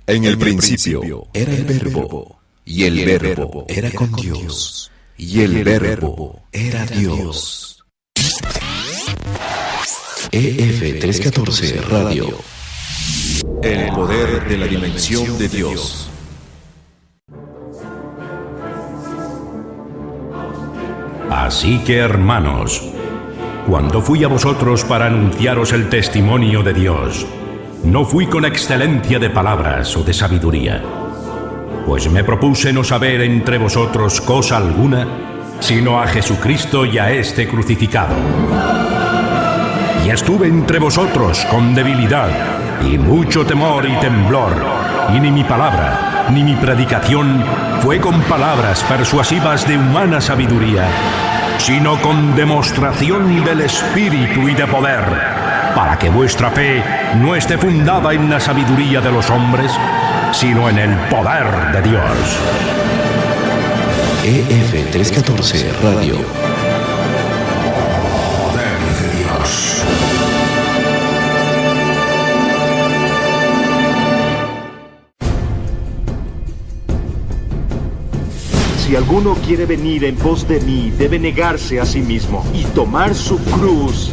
En el principio era el Verbo, y el Verbo era con Dios, y el Verbo era Dios. EF 314 Radio. El poder de la dimensión de Dios. Así que, hermanos, cuando fui a vosotros para anunciaros el testimonio de Dios, no fui con excelencia de palabras o de sabiduría, pues me propuse no saber entre vosotros cosa alguna, sino a Jesucristo y a este crucificado. Y estuve entre vosotros con debilidad y mucho temor y temblor, y ni mi palabra, ni mi predicación fue con palabras persuasivas de humana sabiduría, sino con demostración del Espíritu y de poder, para que vuestra fe no esté fundada en la sabiduría de los hombres, sino en el poder de Dios. EF 314 Radio. Poder de Dios. Si alguno quiere venir en pos de mí, debe negarse a sí mismo y tomar su cruz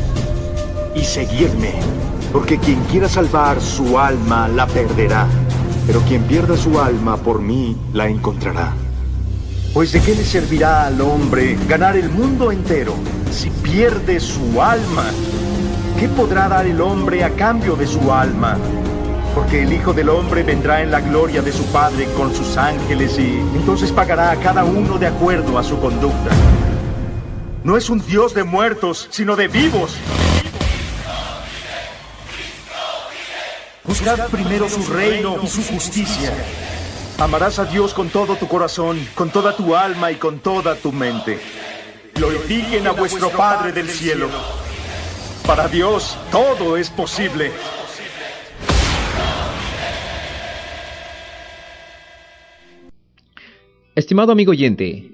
y seguirme. Porque quien quiera salvar su alma la perderá, pero quien pierda su alma por mí la encontrará. Pues ¿de qué le servirá al hombre ganar el mundo entero si pierde su alma? ¿Qué podrá dar el hombre a cambio de su alma? Porque el Hijo del Hombre vendrá en la gloria de su Padre con sus ángeles y entonces pagará a cada uno de acuerdo a su conducta. No es un Dios de muertos, sino de vivos. Buscad primero su reino y su justicia. Amarás a Dios con todo tu corazón, con toda tu alma y con toda tu mente. Glorifiquen a vuestro Padre del cielo. Para Dios todo es posible. Estimado amigo oyente,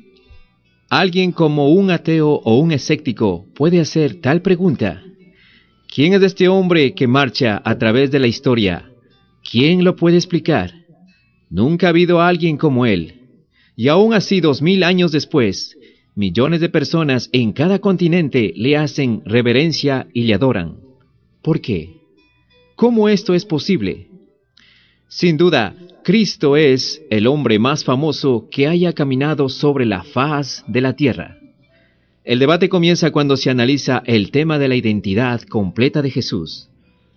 alguien como un ateo o un escéptico puede hacer tal pregunta: ¿quién es este hombre que marcha a través de la historia? ¿Quién lo puede explicar? Nunca ha habido alguien como él. Y aún así, 2000 años después, millones de personas en cada continente le hacen reverencia y le adoran. ¿Por qué? ¿Cómo esto es posible? Sin duda, Cristo es el hombre más famoso que haya caminado sobre la faz de la tierra. El debate comienza cuando se analiza el tema de la identidad completa de Jesús.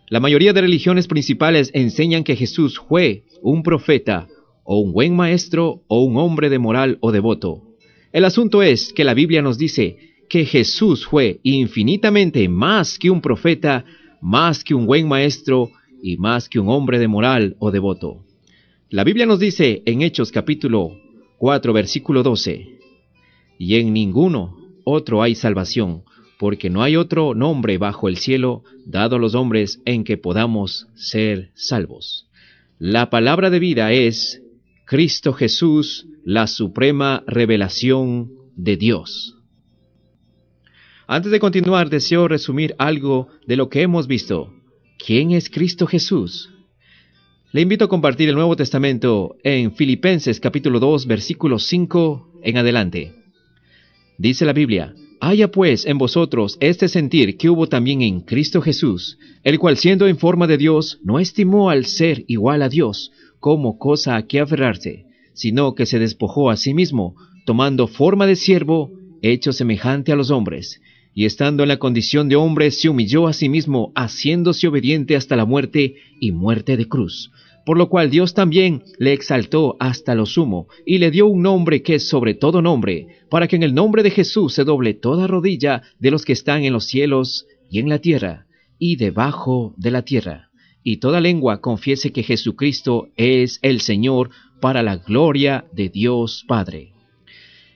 La mayoría de religiones principales enseñan que Jesús fue un profeta, o un buen maestro, o un hombre de moral o devoto. El asunto es que la Biblia nos dice que Jesús fue infinitamente más que un profeta, más que un buen maestro, y más que un hombre de moral o devoto. La Biblia nos dice en Hechos capítulo 4, versículo 12, «Y en ninguno otro hay salvación, porque no hay otro nombre bajo el cielo dado a los hombres en que podamos ser salvos». La palabra de vida es Cristo Jesús, la suprema revelación de Dios. Antes de continuar, deseo resumir algo de lo que hemos visto. ¿Quién es Cristo Jesús? Le invito a compartir el Nuevo Testamento en Filipenses capítulo 2, versículo 5 en adelante. Dice la Biblia: «Haya pues en vosotros este sentir que hubo también en Cristo Jesús, el cual siendo en forma de Dios, no estimó al ser igual a Dios como cosa a que aferrarse, sino que se despojó a sí mismo, tomando forma de siervo, hecho semejante a los hombres, y estando en la condición de hombre, se humilló a sí mismo, haciéndose obediente hasta la muerte y muerte de cruz. Por lo cual Dios también le exaltó hasta lo sumo, y le dio un nombre que es sobre todo nombre, para que en el nombre de Jesús se doble toda rodilla de los que están en los cielos y en la tierra, y debajo de la tierra, y toda lengua confiese que Jesucristo es el Señor, para la gloria de Dios Padre».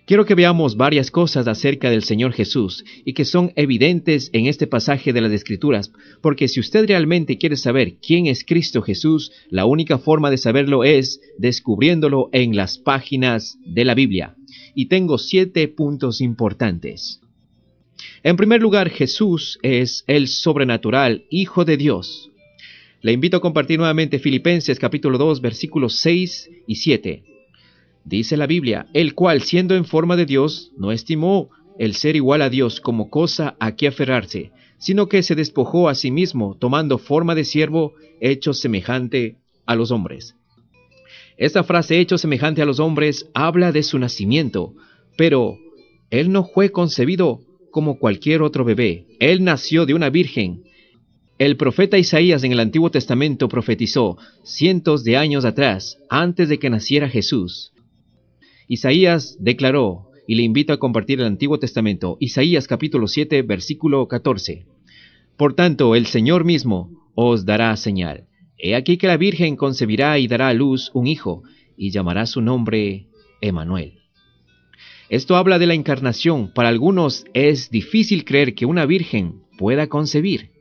Quiero que veamos varias cosas acerca del Señor Jesús y que son evidentes en este pasaje de las Escrituras, porque si usted realmente quiere saber quién es Cristo Jesús, la única forma de saberlo es descubriéndolo en las páginas de la Biblia. Y tengo 7 puntos importantes. En primer lugar, Jesús es el sobrenatural Hijo de Dios. Le invito a compartir nuevamente Filipenses capítulo 2, versículos 6 y 7. Dice la Biblia, el cual, siendo en forma de Dios, no estimó el ser igual a Dios como cosa a que aferrarse, sino que se despojó a sí mismo, tomando forma de siervo, hecho semejante a los hombres. Esta frase, hecho semejante a los hombres, habla de su nacimiento, pero él no fue concebido como cualquier otro bebé. Él nació de una virgen. El profeta Isaías en el Antiguo Testamento profetizó cientos de años atrás, antes de que naciera Jesús. Isaías declaró, y le invito a compartir el Antiguo Testamento, Isaías capítulo 7, versículo 14. Por tanto, el Señor mismo os dará señal. He aquí que la Virgen concebirá y dará a luz un hijo, y llamará su nombre Emmanuel. Esto habla de la encarnación. Para algunos es difícil creer que una virgen pueda concebir.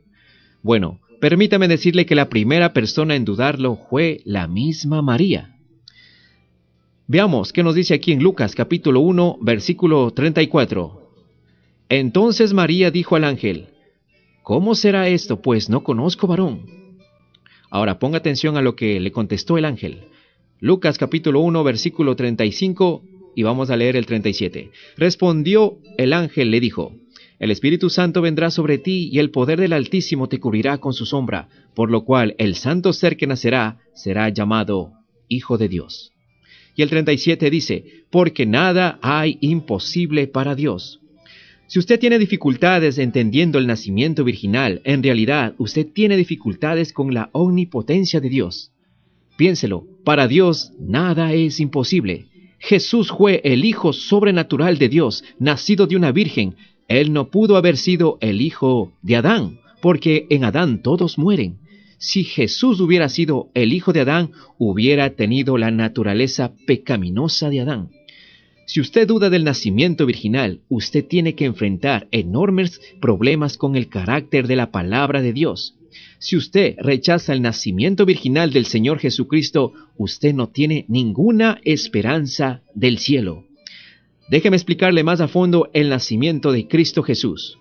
Bueno, permítame decirle que la primera persona en dudarlo fue la misma María. Veamos qué nos dice aquí en Lucas capítulo 1, versículo 34. Entonces María dijo al ángel, ¿cómo será esto? Pues no conozco varón. Ahora ponga atención a lo que le contestó el ángel. Lucas capítulo 1, versículo 35, y vamos a leer el 37. Respondió el ángel, le dijo, el Espíritu Santo vendrá sobre ti, y el poder del Altísimo te cubrirá con su sombra, por lo cual el santo ser que nacerá será llamado Hijo de Dios. Y el 37 dice, porque nada hay imposible para Dios. Si usted tiene dificultades entendiendo el nacimiento virginal, en realidad usted tiene dificultades con la omnipotencia de Dios. Piénselo, para Dios nada es imposible. Jesús fue el Hijo sobrenatural de Dios, nacido de una virgen. Él no pudo haber sido el hijo de Adán, porque en Adán todos mueren. Si Jesús hubiera sido el hijo de Adán, hubiera tenido la naturaleza pecaminosa de Adán. Si usted duda del nacimiento virginal, usted tiene que enfrentar enormes problemas con el carácter de la palabra de Dios. Si usted rechaza el nacimiento virginal del Señor Jesucristo, usted no tiene ninguna esperanza del cielo. Déjeme explicarle más a fondo el nacimiento de Cristo Jesús.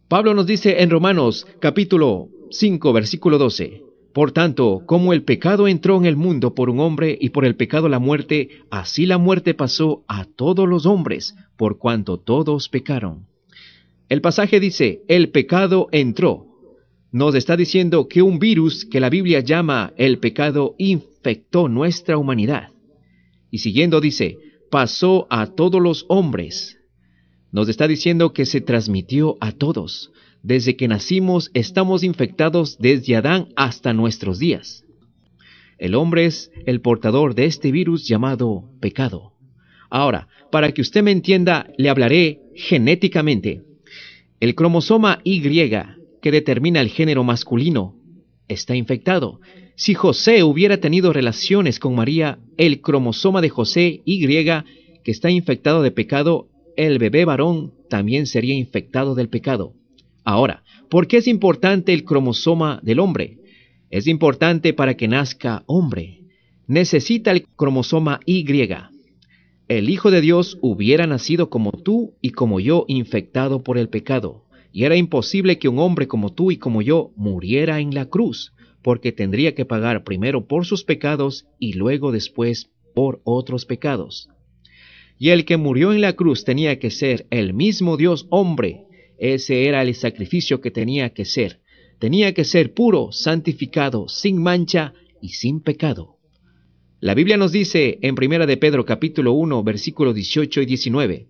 Pablo nos dice en Romanos capítulo 5, versículo 12. Por tanto, como el pecado entró en el mundo por un hombre y por el pecado la muerte, así la muerte pasó a todos los hombres, por cuanto todos pecaron. El pasaje dice, el pecado entró. Nos está diciendo que un virus que la Biblia llama el pecado infectó nuestra humanidad. Y siguiendo dice, pasó a todos los hombres. Nos está diciendo que se transmitió a todos. Desde que nacimos estamos infectados desde Adán hasta nuestros días. El hombre es el portador de este virus llamado pecado. Ahora, para que usted me entienda, le hablaré genéticamente. El cromosoma Y, que determina el género masculino, está infectado. Si José hubiera tenido relaciones con María, el cromosoma de José Y, que está infectado de pecado, el bebé varón también sería infectado del pecado. Ahora, ¿por qué es importante el cromosoma del hombre? Es importante para que nazca hombre. Necesita el cromosoma Y. El Hijo de Dios hubiera nacido como tú y como yo, infectado por el pecado. Y era imposible que un hombre como tú y como yo muriera en la cruz, porque tendría que pagar primero por sus pecados y luego después por otros pecados. Y el que murió en la cruz tenía que ser el mismo Dios hombre. Ese era el sacrificio que tenía que ser. Tenía que ser puro, santificado, sin mancha y sin pecado. La Biblia nos dice en 1 de Pedro capítulo 1, versículos 18 y 19,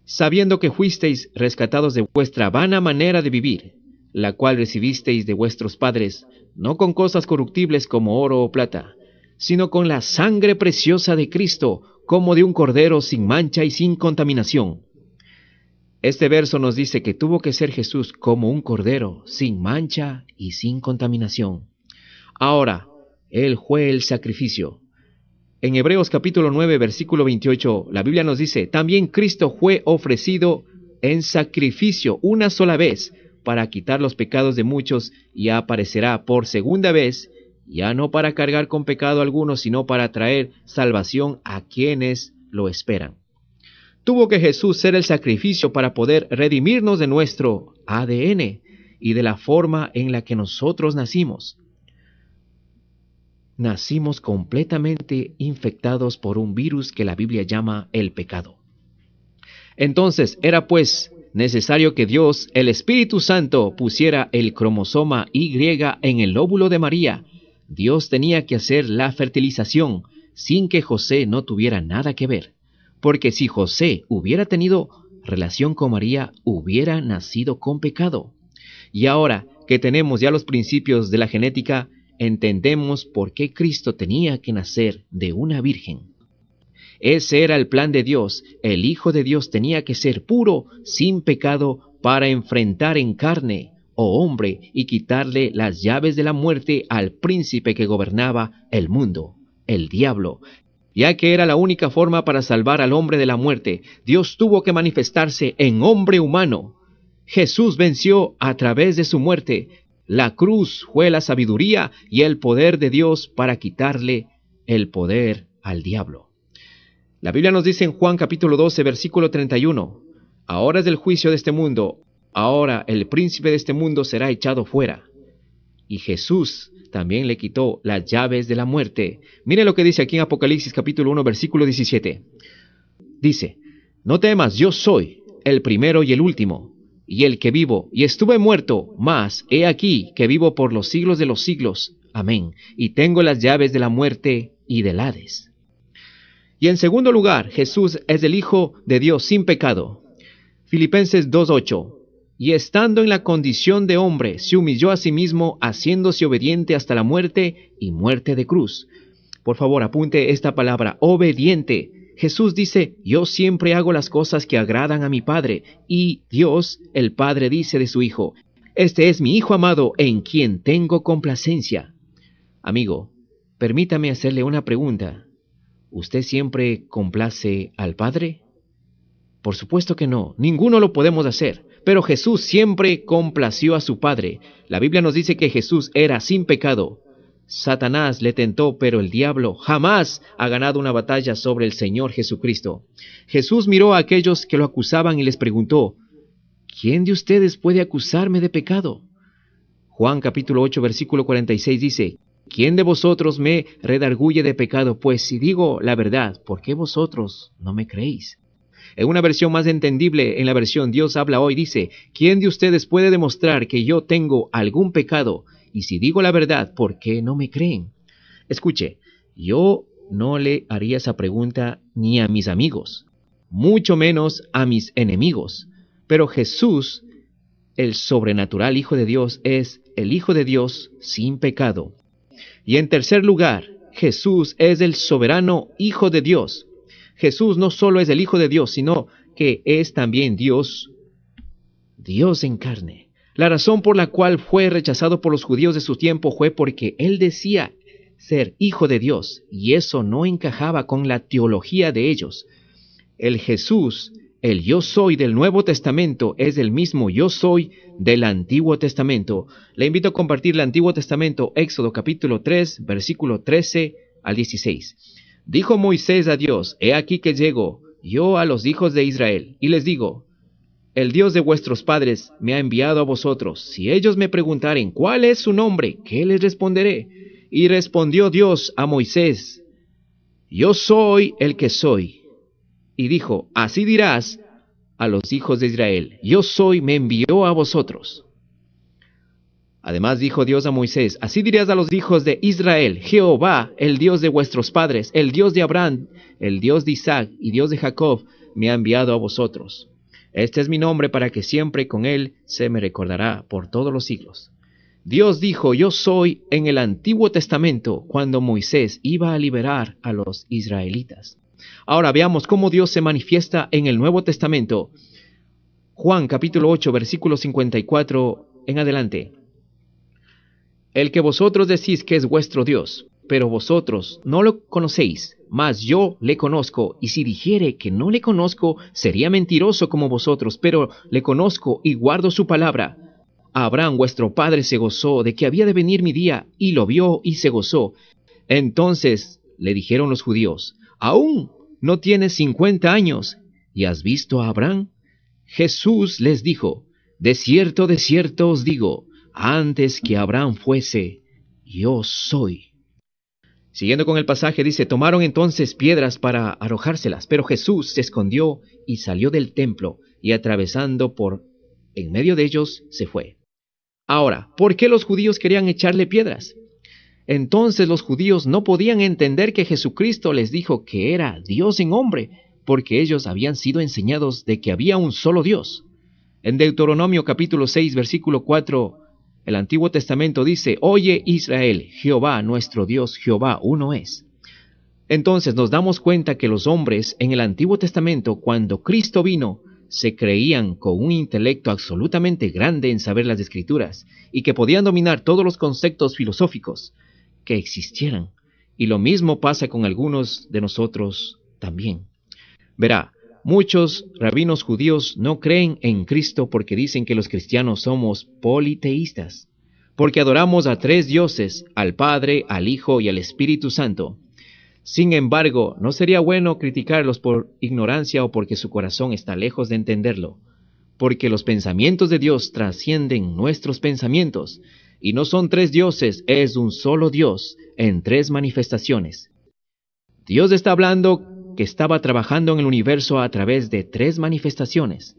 sabiendo que fuisteis rescatados de vuestra vana manera de vivir, la cual recibisteis de vuestros padres, no con cosas corruptibles como oro o plata, sino con la sangre preciosa de Cristo, como de un cordero sin mancha y sin contaminación. Este verso nos dice que tuvo que ser Jesús como un cordero, sin mancha y sin contaminación. Ahora, Él fue el sacrificio. En Hebreos capítulo 9, versículo 28, la Biblia nos dice, también Cristo fue ofrecido en sacrificio una sola vez para quitar los pecados de muchos y aparecerá por segunda vez, ya no para cargar con pecado alguno, sino para traer salvación a quienes lo esperan. Tuvo que Jesús ser el sacrificio para poder redimirnos de nuestro ADN. y de la forma en la que nosotros nacimos. Nacimos completamente infectados por un virus que la Biblia llama el pecado. Entonces era pues necesario que Dios, el Espíritu Santo, pusiera el cromosoma Y en el óvulo de María. Dios tenía que hacer la fertilización sin que José no tuviera nada que ver, porque si José hubiera tenido relación con María, hubiera nacido con pecado. Y ahora que tenemos ya los principios de la genética, entendemos por qué Cristo tenía que nacer de una virgen. Ese era el plan de Dios. El Hijo de Dios tenía que ser puro, sin pecado, para enfrentar en carne o hombre y quitarle las llaves de la muerte al príncipe que gobernaba el mundo, el diablo. Ya que era la única forma para salvar al hombre de la muerte, Dios tuvo que manifestarse en hombre humano. Jesús venció a través de su muerte. La cruz fue la sabiduría y el poder de Dios para quitarle el poder al diablo. La Biblia nos dice en Juan capítulo 12, versículo 31, ahora es el juicio de este mundo, ahora el príncipe de este mundo será echado fuera. Y Jesús también le quitó las llaves de la muerte. Mire lo que dice aquí en Apocalipsis capítulo 1, versículo 17. Dice, no temas, yo soy el primero y el último, y el que vivo, y estuve muerto, mas he aquí que vivo por los siglos de los siglos. Amén. Y tengo las llaves de la muerte y del Hades. Y en segundo lugar, Jesús es el Hijo de Dios sin pecado. Filipenses 2:8. Y estando en la condición de hombre, se humilló a sí mismo, haciéndose obediente hasta la muerte y muerte de cruz. Por favor, apunte esta palabra, obediente. Jesús dice, yo siempre hago las cosas que agradan a mi Padre. Y Dios, el Padre, dice de su Hijo, este es mi Hijo amado en quien tengo complacencia. Amigo, permítame hacerle una pregunta. ¿Usted siempre complace al Padre? Por supuesto que no, ninguno lo podemos hacer, pero Jesús siempre complació a su Padre. La Biblia nos dice que Jesús era sin pecado. Satanás le tentó, pero el diablo jamás ha ganado una batalla sobre el Señor Jesucristo. Jesús miró a aquellos que lo acusaban y les preguntó, ¿quién de ustedes puede acusarme de pecado? Juan capítulo 8, versículo 46 dice, ¿quién de vosotros me redarguye de pecado? Pues si digo la verdad, ¿por qué vosotros no me creéis? En una versión más entendible, en la versión Dios habla hoy, dice, ¿quién de ustedes puede demostrar que yo tengo algún pecado? Y si digo la verdad, ¿por qué no me creen? Escuche, yo no le haría esa pregunta ni a mis amigos, mucho menos a mis enemigos. Pero Jesús, el sobrenatural Hijo de Dios, es el Hijo de Dios sin pecado. Y en tercer lugar, Jesús es el soberano Hijo de Dios. Jesús no solo es el Hijo de Dios, sino que es también Dios, Dios en carne. La razón por la cual fue rechazado por los judíos de su tiempo fue porque él decía ser Hijo de Dios, y eso no encajaba con la teología de ellos. El Jesús, el yo soy del Nuevo Testamento, es el mismo yo soy del Antiguo Testamento. Le invito a compartir el Antiguo Testamento, Éxodo capítulo 3, versículo 13 al 16. Dijo Moisés a Dios, he aquí que llego yo a los hijos de Israel, y les digo, el Dios de vuestros padres me ha enviado a vosotros. Si ellos me preguntaren, ¿cuál es su nombre? ¿Qué les responderé? Y respondió Dios a Moisés, yo soy el que soy. Y dijo, así dirás a los hijos de Israel, yo soy, me envió a vosotros. Además dijo Dios a Moisés, así dirás a los hijos de Israel, Jehová, el Dios de vuestros padres, el Dios de Abraham, el Dios de Isaac y Dios de Jacob, me ha enviado a vosotros. Este es mi nombre para que siempre con él se me recordará por todos los siglos. Dios dijo, yo soy en el Antiguo Testamento cuando Moisés iba a liberar a los israelitas. Ahora veamos cómo Dios se manifiesta en el Nuevo Testamento. Juan capítulo 8, versículo 54 en adelante. El que vosotros decís que es vuestro Dios, pero vosotros no lo conocéis, mas yo le conozco, y si dijere que no le conozco, sería mentiroso como vosotros, pero le conozco y guardo su palabra. Abraham vuestro padre se gozó de que había de venir mi día, y lo vio y se gozó. Entonces le dijeron los judíos, ¿aún no tienes 50 años, y has visto a Abraham? Jesús les dijo, De cierto os digo, antes que Abraham fuese, yo soy. Siguiendo con el pasaje dice, tomaron entonces piedras para arrojárselas, pero Jesús se escondió y salió del templo, y atravesando por en medio de ellos, se fue. Ahora, ¿por qué los judíos querían echarle piedras? Entonces los judíos no podían entender que Jesucristo les dijo que era Dios en hombre, porque ellos habían sido enseñados de que había un solo Dios. En Deuteronomio capítulo 6, versículo 4, el Antiguo Testamento dice, Oye Israel, Jehová nuestro Dios, Jehová uno es. Entonces nos damos cuenta que los hombres en el Antiguo Testamento, cuando Cristo vino, se creían con un intelecto absolutamente grande en saber las Escrituras, y que podían dominar todos los conceptos filosóficos que existieran. Y lo mismo pasa con algunos de nosotros también. Verá, muchos rabinos judíos no creen en Cristo porque dicen que los cristianos somos politeístas, porque adoramos a 3 dioses, al Padre, al Hijo y al Espíritu Santo. Sin embargo, no sería bueno criticarlos por ignorancia o porque su corazón está lejos de entenderlo, porque los pensamientos de Dios trascienden nuestros pensamientos, y no son 3 dioses, es un solo Dios en 3 manifestaciones. Dios está hablando que estaba trabajando en el universo a través de 3 manifestaciones.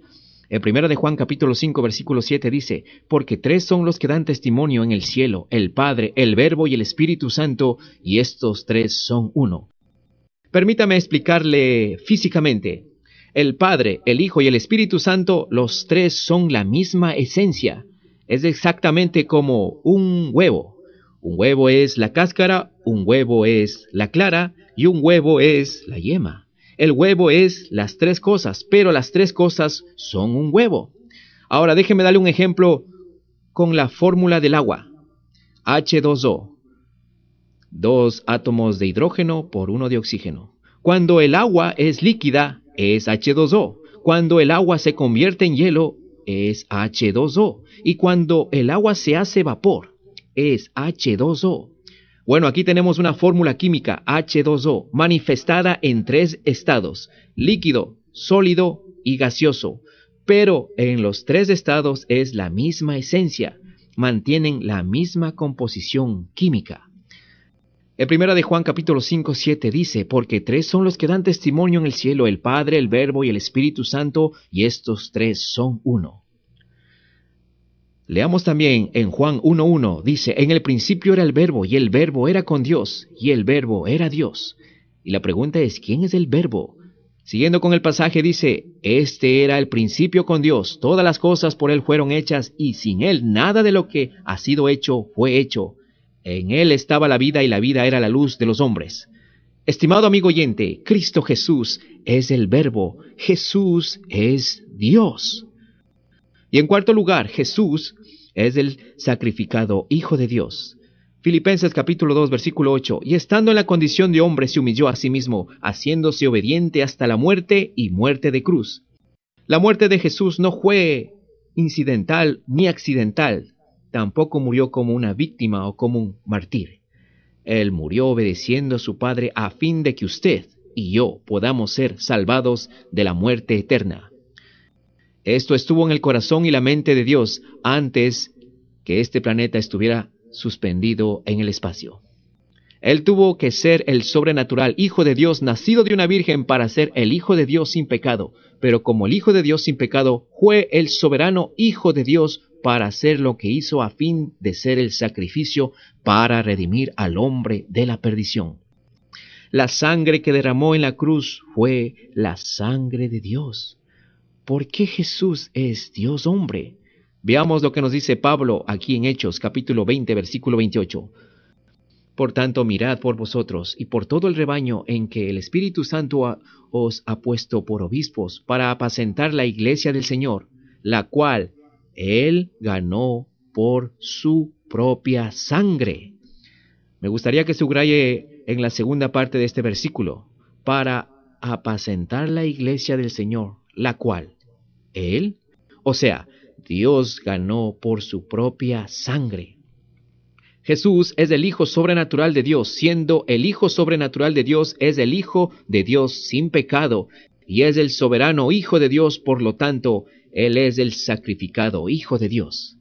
En 1 de Juan capítulo 5 versículo 7 dice, porque 3 son los que dan testimonio en el cielo, el Padre, el Verbo y el Espíritu Santo, y estos 3 son uno. Permítame explicarle físicamente. El Padre, el Hijo y el Espíritu Santo, los 3 son la misma esencia. Es exactamente como un huevo. Un huevo es la cáscara, un huevo es la clara y un huevo es la yema. El huevo es las 3 cosas, pero las 3 cosas son un huevo. Ahora déjeme darle un ejemplo con la fórmula del agua. H2O. 2 átomos de hidrógeno por 1 de oxígeno. Cuando el agua es líquida, es H2O. Cuando el agua se convierte en hielo, es H2O. Y cuando el agua se hace vapor, es H2O. Bueno, aquí tenemos una fórmula química, H2O, manifestada en 3 estados, líquido, sólido y gaseoso. Pero en los 3 estados es la misma esencia, mantienen la misma composición química. En 1 de Juan capítulo 5, 7 dice, porque 3 son los que dan testimonio en el cielo, el Padre, el Verbo y el Espíritu Santo, y estos 3 son uno. Leamos también en Juan 1:1, dice, en el principio era el Verbo, y el Verbo era con Dios, y el Verbo era Dios. Y la pregunta es, ¿quién es el Verbo? Siguiendo con el pasaje dice, este era el principio con Dios, todas las cosas por Él fueron hechas, y sin Él nada de lo que ha sido hecho fue hecho. En Él estaba la vida, y la vida era la luz de los hombres. Estimado amigo oyente, Cristo Jesús es el Verbo, Jesús es Dios. Y en cuarto lugar, Jesús es el sacrificado Hijo de Dios. Filipenses capítulo 2, versículo 8. Y estando en la condición de hombre se humilló a sí mismo, haciéndose obediente hasta la muerte y muerte de cruz. La muerte de Jesús no fue incidental ni accidental. Tampoco murió como una víctima o como un mártir. Él murió obedeciendo a su Padre a fin de que usted y yo podamos ser salvados de la muerte eterna. Esto estuvo en el corazón y la mente de Dios antes que este planeta estuviera suspendido en el espacio. Él tuvo que ser el sobrenatural Hijo de Dios, nacido de una virgen para ser el Hijo de Dios sin pecado. Pero como el Hijo de Dios sin pecado, fue el soberano Hijo de Dios para hacer lo que hizo a fin de ser el sacrificio para redimir al hombre de la perdición. La sangre que derramó en la cruz fue la sangre de Dios. ¿Por qué Jesús es Dios hombre? Veamos lo que nos dice Pablo aquí en Hechos, capítulo 20, versículo 28. Por tanto, mirad por vosotros y por todo el rebaño en que el Espíritu Santo os ha puesto por obispos para apacentar la iglesia del Señor, la cual Él ganó por su propia sangre. Me gustaría que subraye en la segunda parte de este versículo, para apacentar la iglesia del Señor, la cual Él, o sea, Dios ganó por su propia sangre. Jesús es el Hijo sobrenatural de Dios, siendo el Hijo sobrenatural de Dios, es el Hijo de Dios sin pecado, y es el soberano Hijo de Dios, por lo tanto, Él es el sacrificado Hijo de Dios.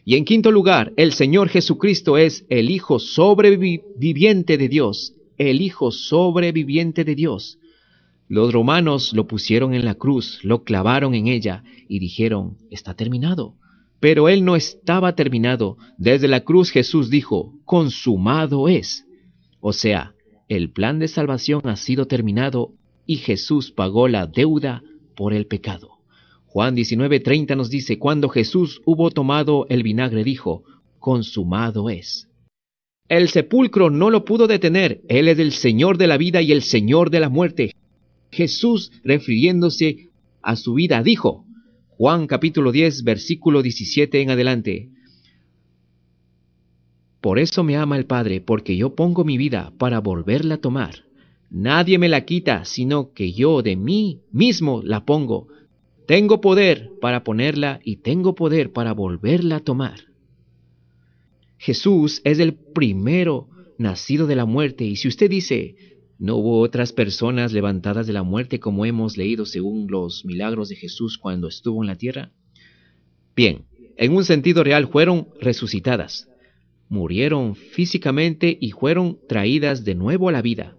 Y en quinto lugar, el Señor Jesucristo es el Hijo sobreviviente de Dios, el Hijo sobreviviente de Dios. Los romanos lo pusieron en la cruz, lo clavaron en ella y dijeron, está terminado. Pero Él no estaba terminado. Desde la cruz Jesús dijo, consumado es. O sea, el plan de salvación ha sido terminado y Jesús pagó la deuda por el pecado. Juan 19:30 nos dice, cuando Jesús hubo tomado el vinagre, dijo, consumado es. El sepulcro no lo pudo detener. Él es el Señor de la vida y el Señor de la muerte. Jesús, refiriéndose a su vida, dijo, Juan capítulo 10, versículo 17 en adelante, por eso me ama el Padre, porque yo pongo mi vida para volverla a tomar. Nadie me la quita, sino que yo de mí mismo la pongo. Tengo poder para ponerla y tengo poder para volverla a tomar. Jesús es el primero nacido de la muerte, y si usted dice, ¿no hubo otras personas levantadas de la muerte como hemos leído según los milagros de Jesús cuando estuvo en la tierra? Bien, en un sentido real fueron resucitadas, murieron físicamente y fueron traídas de nuevo a la vida.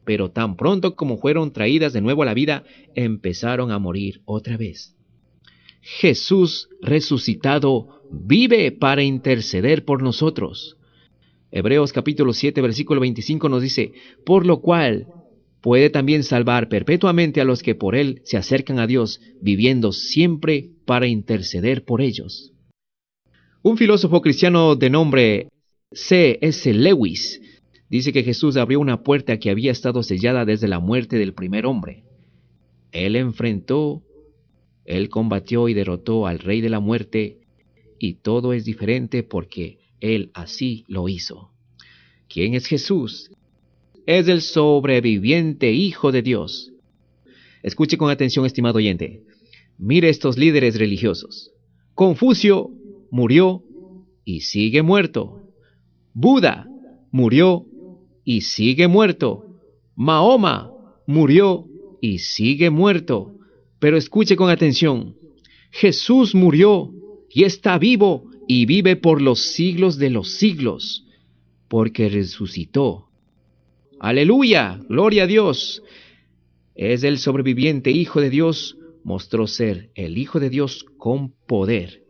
Pero tan pronto como fueron traídas de nuevo a la vida, empezaron a morir otra vez. Jesús resucitado vive para interceder por nosotros. Hebreos capítulo 7, versículo 25 nos dice, por lo cual puede también salvar perpetuamente a los que por Él se acercan a Dios, viviendo siempre para interceder por ellos. Un filósofo cristiano de nombre C.S. Lewis dice que Jesús abrió una puerta que había estado sellada desde la muerte del primer hombre. Él enfrentó, Él combatió y derrotó al rey de la muerte, y todo es diferente porque Él así lo hizo. ¿Quién es Jesús? Es el sobreviviente Hijo de Dios. Escuche con atención, estimado oyente. Mire estos líderes religiosos. Confucio murió y sigue muerto. Buda murió y sigue muerto. Mahoma murió y sigue muerto. Pero escuche con atención. Jesús murió y está vivo y vive por los siglos de los siglos, porque resucitó. ¡Aleluya! ¡Gloria a Dios! Es el sobreviviente Hijo de Dios, mostró ser el Hijo de Dios con poder,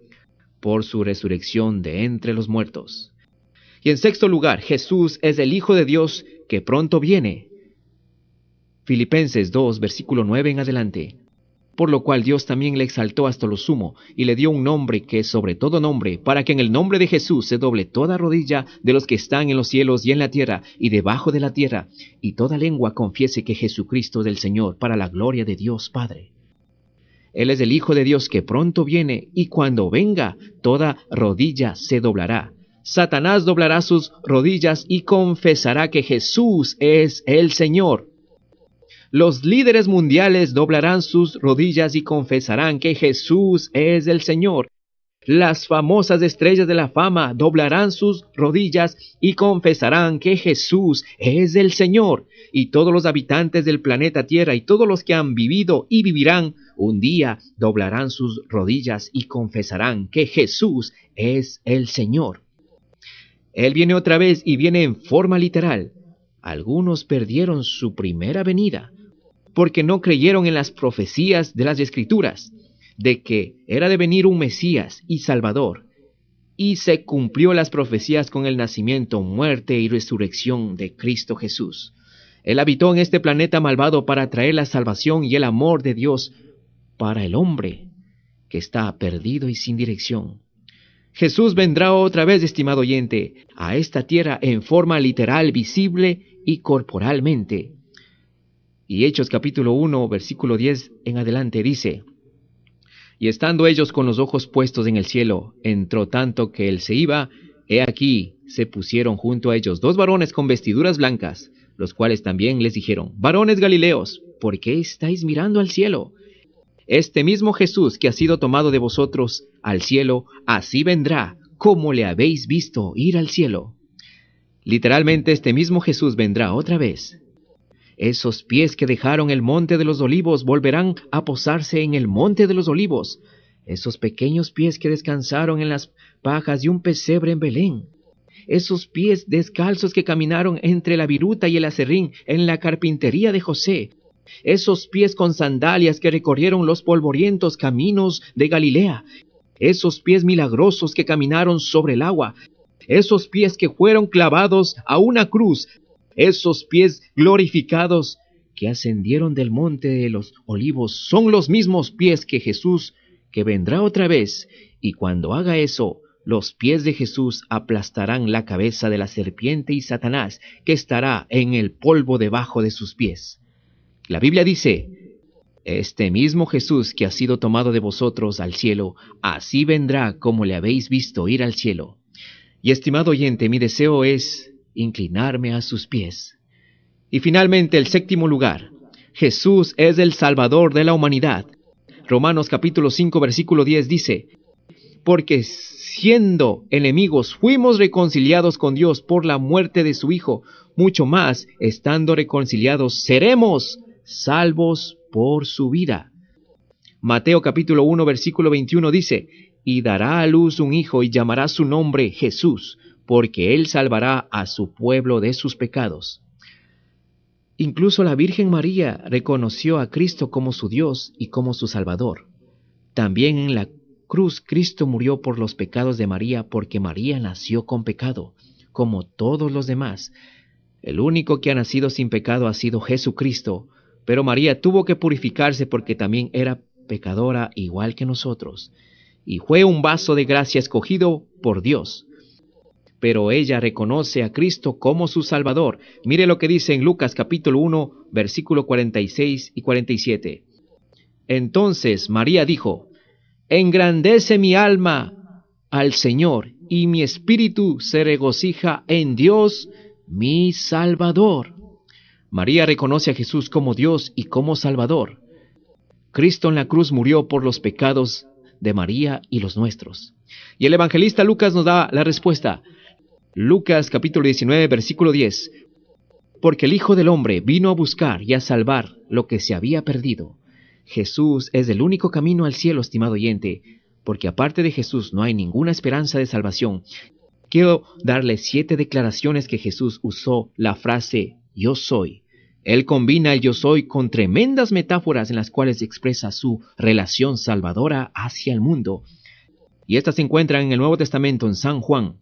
por su resurrección de entre los muertos. Y en sexto lugar, Jesús es el Hijo de Dios que pronto viene. Filipenses 2, versículo 9 en adelante. Por lo cual Dios también le exaltó hasta lo sumo, y le dio un nombre que es sobre todo nombre, para que en el nombre de Jesús se doble toda rodilla de los que están en los cielos y en la tierra, y debajo de la tierra, y toda lengua confiese que Jesucristo es el Señor, para la gloria de Dios Padre. Él es el Hijo de Dios que pronto viene, y cuando venga, toda rodilla se doblará. Satanás doblará sus rodillas y confesará que Jesús es el Señor. Los líderes mundiales doblarán sus rodillas y confesarán que Jesús es el Señor. Las famosas estrellas de la fama doblarán sus rodillas y confesarán que Jesús es el Señor. Y todos los habitantes del planeta Tierra y todos los que han vivido y vivirán, un día doblarán sus rodillas y confesarán que Jesús es el Señor. Él viene otra vez y viene en forma literal. Algunos perdieron su primera venida porque no creyeron en las profecías de las Escrituras, de que era de venir un Mesías y Salvador, y se cumplió las profecías con el nacimiento, muerte y resurrección de Cristo Jesús. Él habitó en este planeta malvado para traer la salvación y el amor de Dios para el hombre que está perdido y sin dirección. Jesús vendrá otra vez, estimado oyente, a esta tierra en forma literal, visible y corporalmente. Y Hechos capítulo 1, versículo 10 en adelante dice, y estando ellos con los ojos puestos en el cielo, entró tanto que él se iba, he aquí, se pusieron junto a ellos 2 varones con vestiduras blancas, los cuales también les dijeron, varones Galileos, ¿por qué estáis mirando al cielo? Este mismo Jesús que ha sido tomado de vosotros al cielo, así vendrá, como le habéis visto ir al cielo. Literalmente este mismo Jesús vendrá otra vez. Esos pies que dejaron el monte de los olivos volverán a posarse en el monte de los olivos. Esos pequeños pies que descansaron en las pajas de un pesebre en Belén. Esos pies descalzos que caminaron entre la viruta y el aserrín en la carpintería de José. Esos pies con sandalias que recorrieron los polvorientos caminos de Galilea. Esos pies milagrosos que caminaron sobre el agua. Esos pies que fueron clavados a una cruz. Esos pies glorificados que ascendieron del monte de los olivos son los mismos pies que Jesús, que vendrá otra vez, y cuando haga eso, los pies de Jesús aplastarán la cabeza de la serpiente y Satanás, que estará en el polvo debajo de sus pies. La Biblia dice: este mismo Jesús que ha sido tomado de vosotros al cielo, así vendrá como le habéis visto ir al cielo. Y estimado oyente, mi deseo es inclinarme a sus pies. Y finalmente, el séptimo lugar. Jesús es el Salvador de la humanidad. Romanos capítulo 5, versículo 10 dice: porque siendo enemigos fuimos reconciliados con Dios por la muerte de su Hijo, mucho más, estando reconciliados, seremos salvos por su vida. Mateo capítulo 1, versículo 21 dice: y dará a luz un hijo y llamará su nombre Jesús, porque él salvará a su pueblo de sus pecados. Incluso la Virgen María reconoció a Cristo como su Dios y como su Salvador. También en la cruz Cristo murió por los pecados de María, porque María nació con pecado, como todos los demás. El único que ha nacido sin pecado ha sido Jesucristo, pero María tuvo que purificarse porque también era pecadora igual que nosotros, y fue un vaso de gracia escogido por Dios. Pero ella reconoce a Cristo como su Salvador. Mire lo que dice en Lucas capítulo 1, versículo 46 y 47. Entonces María dijo: engrandece mi alma al Señor, y mi espíritu se regocija en Dios, mi Salvador. María reconoce a Jesús como Dios y como Salvador. Cristo en la cruz murió por los pecados de María y los nuestros. Y el evangelista Lucas nos da la respuesta. Lucas capítulo 19, versículo 10. Porque el Hijo del Hombre vino a buscar y a salvar lo que se había perdido. Jesús es el único camino al cielo, estimado oyente, porque aparte de Jesús no hay ninguna esperanza de salvación. Quiero darle 7 declaraciones que Jesús usó la frase yo soy. Él combina el yo soy con tremendas metáforas en las cuales expresa su relación salvadora hacia el mundo. Y estas se encuentran en el Nuevo Testamento en San Juan.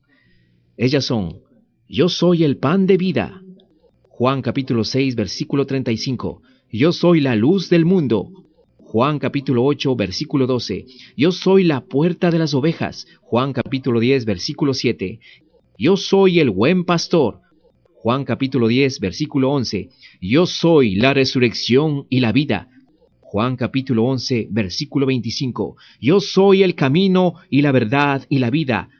Ellas son: yo soy el pan de vida. Juan capítulo 6, versículo 35. Yo soy la luz del mundo. Juan capítulo 8, versículo 12. Yo soy la puerta de las ovejas. Juan capítulo 10, versículo 7. Yo soy el buen pastor. Juan capítulo 10, versículo 11. Yo soy la resurrección y la vida. Juan capítulo 11, versículo 25. Yo soy el camino y la verdad y la vida.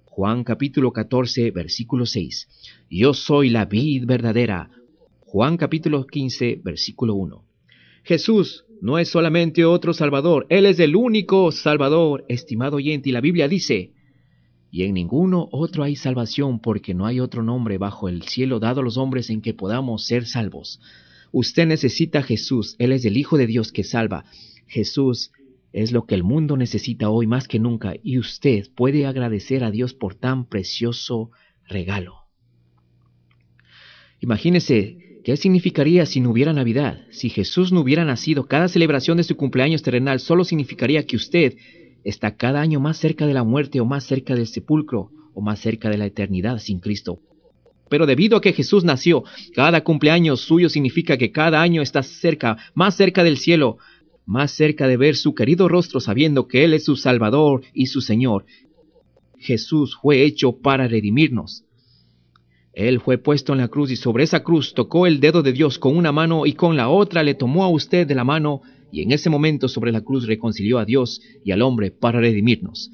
Juan capítulo 14, versículo 6. Yo soy la vid verdadera. Juan capítulo 15, versículo 1. Jesús no es solamente otro Salvador, Él es el único Salvador, estimado oyente, y la Biblia dice: y en ninguno otro hay salvación, porque no hay otro nombre bajo el cielo dado a los hombres en que podamos ser salvos. Usted necesita a Jesús, Él es el Hijo de Dios que salva. Jesús es lo que el mundo necesita hoy más que nunca, y usted puede agradecer a Dios por tan precioso regalo. Imagínese, ¿qué significaría si no hubiera Navidad? Si Jesús no hubiera nacido, cada celebración de su cumpleaños terrenal solo significaría que usted está cada año más cerca de la muerte, o más cerca del sepulcro, o más cerca de la eternidad sin Cristo. Pero debido a que Jesús nació, cada cumpleaños suyo significa que cada año está cerca, más cerca del cielo, más cerca de ver su querido rostro, sabiendo que Él es su Salvador y su Señor. Jesús fue hecho para redimirnos. Él fue puesto en la cruz, y sobre esa cruz tocó el dedo de Dios con una mano, y con la otra le tomó a usted de la mano, y en ese momento sobre la cruz reconcilió a Dios y al hombre para redimirnos.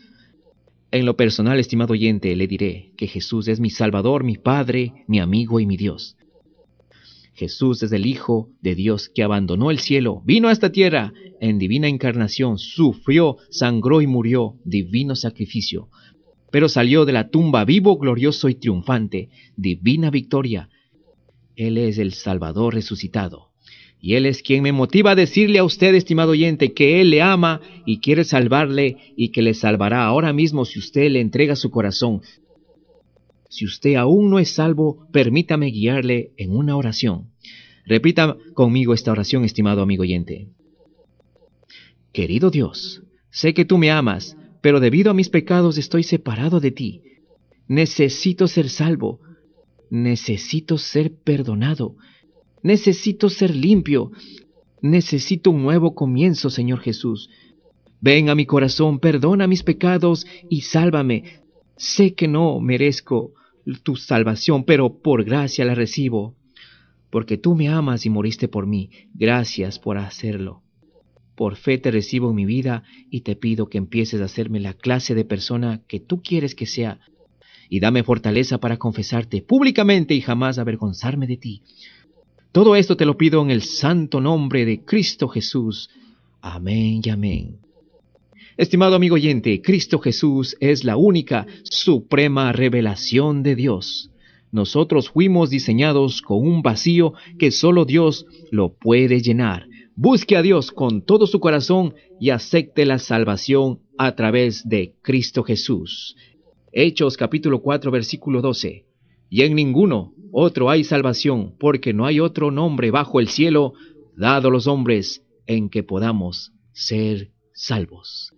En lo personal, estimado oyente, le diré que Jesús es mi Salvador, mi Padre, mi amigo y mi Dios. Jesús es el Hijo de Dios que abandonó el cielo, vino a esta tierra en divina encarnación, sufrió, sangró y murió, divino sacrificio. Pero salió de la tumba vivo, glorioso y triunfante, divina victoria. Él es el Salvador resucitado. Y Él es quien me motiva a decirle a usted, estimado oyente, que Él le ama y quiere salvarle y que le salvará ahora mismo si usted le entrega su corazón. Si usted aún no es salvo, permítame guiarle en una oración. Repita conmigo esta oración, estimado amigo oyente. Querido Dios, sé que tú me amas, pero debido a mis pecados estoy separado de ti. Necesito ser salvo. Necesito ser perdonado. Necesito ser limpio. Necesito un nuevo comienzo, Señor Jesús. Ven a mi corazón, perdona mis pecados y sálvame. Sé que no merezco tu salvación, pero por gracia la recibo. Porque tú me amas y moriste por mí. Gracias por hacerlo. Por fe te recibo en mi vida y te pido que empieces a hacerme la clase de persona que tú quieres que sea. Y dame fortaleza para confesarte públicamente y jamás avergonzarme de ti. Todo esto te lo pido en el santo nombre de Cristo Jesús. Amén y amén. Estimado amigo oyente, Cristo Jesús es la única, suprema revelación de Dios. Nosotros fuimos diseñados con un vacío que solo Dios lo puede llenar. Busque a Dios con todo su corazón y acepte la salvación a través de Cristo Jesús. Hechos capítulo 4 versículo 12. Y en ninguno otro hay salvación, porque no hay otro nombre bajo el cielo dado a los hombres en que podamos ser salvos.